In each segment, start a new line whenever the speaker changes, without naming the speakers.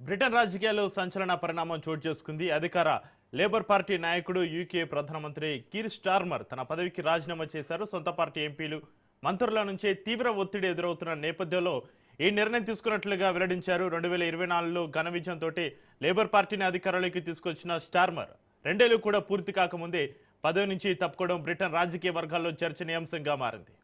Britain రాజకీయాల్లో సంచలన పరిణామం చోటు చేసుకుంది. అధికార లేబర్ పార్టీ నాయకుడు యూకే ప్రధానమంత్రి కీర్ స్టార్మర్ తన పదవికి రాజీనామా చేశారు. సొంత పార్టీ ఎంపీలు మంత్రుల నుంచే తీవ్ర ఒత్తిడి ఎదురవుతున్న నేపథ్యంలో ఈ నిర్ణయం తీసుకున్నట్లుగా వెల్లడించారు. 2024లో ఘన విజయంతో లేబర్ పార్టీని అధికారంలోకి తీసుకొచ్చిన స్టార్మర్ రెండేళ్లు కూడా పూర్తి కాకముందే పదవి నుంచి తప్పుకోవడం బ్రిటన్ రాజకీయ వర్గాల్లో చర్చనీయాంశంగా మారింది.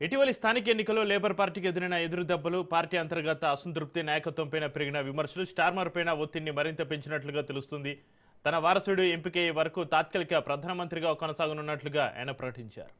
ఇటీవలి స్థానిక ఎన్నికల్లో లేబర్ పార్టీకి ఎదురైన ఎదురుదెబ్బలు, పార్టీ అంతర్గత అసంతృప్తి, నాయకత్వంపైన పెరిగిన విమర్శలు స్టార్మర్ పైన ఒత్తిడిని మరింత పెంచినట్లుగా తెలుస్తుంది. తన వారసుడు ఎంపికయ్యే వరకు తాత్కాలిక ప్రధానమంత్రిగా కొనసాగనున్నట్లుగా ఆయన ప్రకటించారు.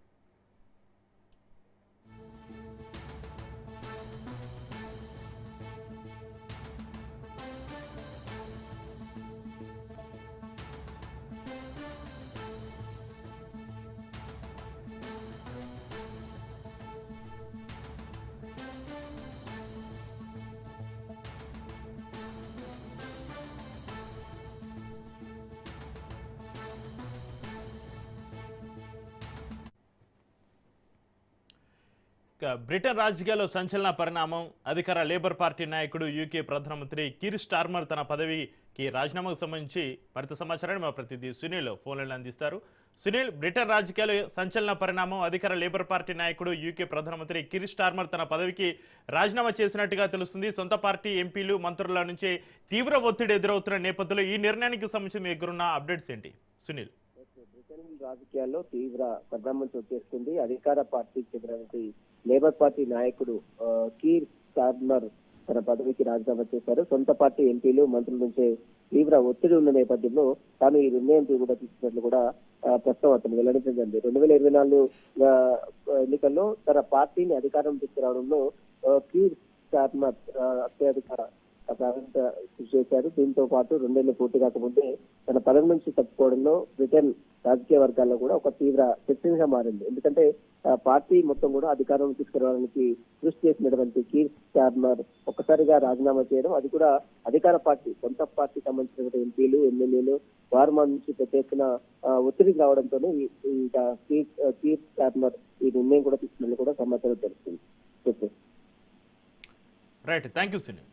బ్రిటన్ రాజకీయాల్లో సంచలన పరిణామం. అధికార లేబర్ పార్టీ నాయకుడు యూకే ప్రధానమంత్రి కీర్ స్టార్మర్ తన పదవికి రాజీనామాకు సంబంధించి మరింత సమాచారాన్ని మా ప్రతినిధి సునీల్ ఫోన్లైన్ అందిస్తారు. సునీల్, బ్రిటన్ రాజకీయాలు సంచలన పరిణామం. అధికార లేబర్ పార్టీ నాయకుడు యూకే ప్రధానమంత్రి కీర్ స్టార్మర్ తన పదవికి రాజీనామా చేసినట్టుగా తెలుస్తుంది. సొంత పార్టీ ఎంపీలు మంత్రుల నుంచే తీవ్ర ఒత్తిడి ఎదురవుతున్న నేపథ్యంలో ఈ నిర్ణయానికి సంబంధించి మీ దగ్గరున్న అప్డేట్స్ ఏంటి సునీల్?
బ్రిటన్ రాజకీయాల్లో తీవ్ర పరిణామం చోటు చేసుకుంది. అధికార పార్టీకి చెందినటువంటి లేబర్ పార్టీ నాయకుడు కీర్ స్టార్మర్ తన పదవికి రాజీనామా చేశారు. సొంత పార్టీ ఎంపీలు మంత్రుల నుంచే తీవ్ర ఒత్తిడి ఉన్న నేపథ్యంలో తాను ఈ నిర్ణయం కూడా తీసుకున్నట్లు కూడా ప్రస్తుతం అతను వెల్లడించడం. 2024 ఎన్నికల్లో తన పార్టీని అధికారం తీసుకురావడంలో కీర్ స్టార్మర్ అత్యధిక కృషి చేశారు. దీంతో పాటు 2 ఏళ్లు పూర్తి కాకముందే తన పదవి నుంచి తప్పుకోవడంలో బ్రిటన్ రాజకీయ వర్గాల్లో కూడా ఒక తీవ్ర చర్చగా మారింది. ఎందుకంటే పార్టీ మొత్తం కూడా అధికారం తీసుకురావడానికి కృషి చేసినటువంటి కీర్ స్టార్మర్ ఒక్కసారిగా రాజీనామా చేయడం, అది కూడా అధికార పార్టీ సొంత పార్టీకి సంబంధించిన ఎంపీలు ఎమ్మెల్యేలు వారు నుంచి పెట్టేసిన ఒత్తిడికి రావడంతోనే కీర్ స్టార్మర్ ఈ నిర్ణయం కూడా తీసుకున్నట్లు కూడా సమాచారం తెలుస్తుంది.
Right, thank you Sunil.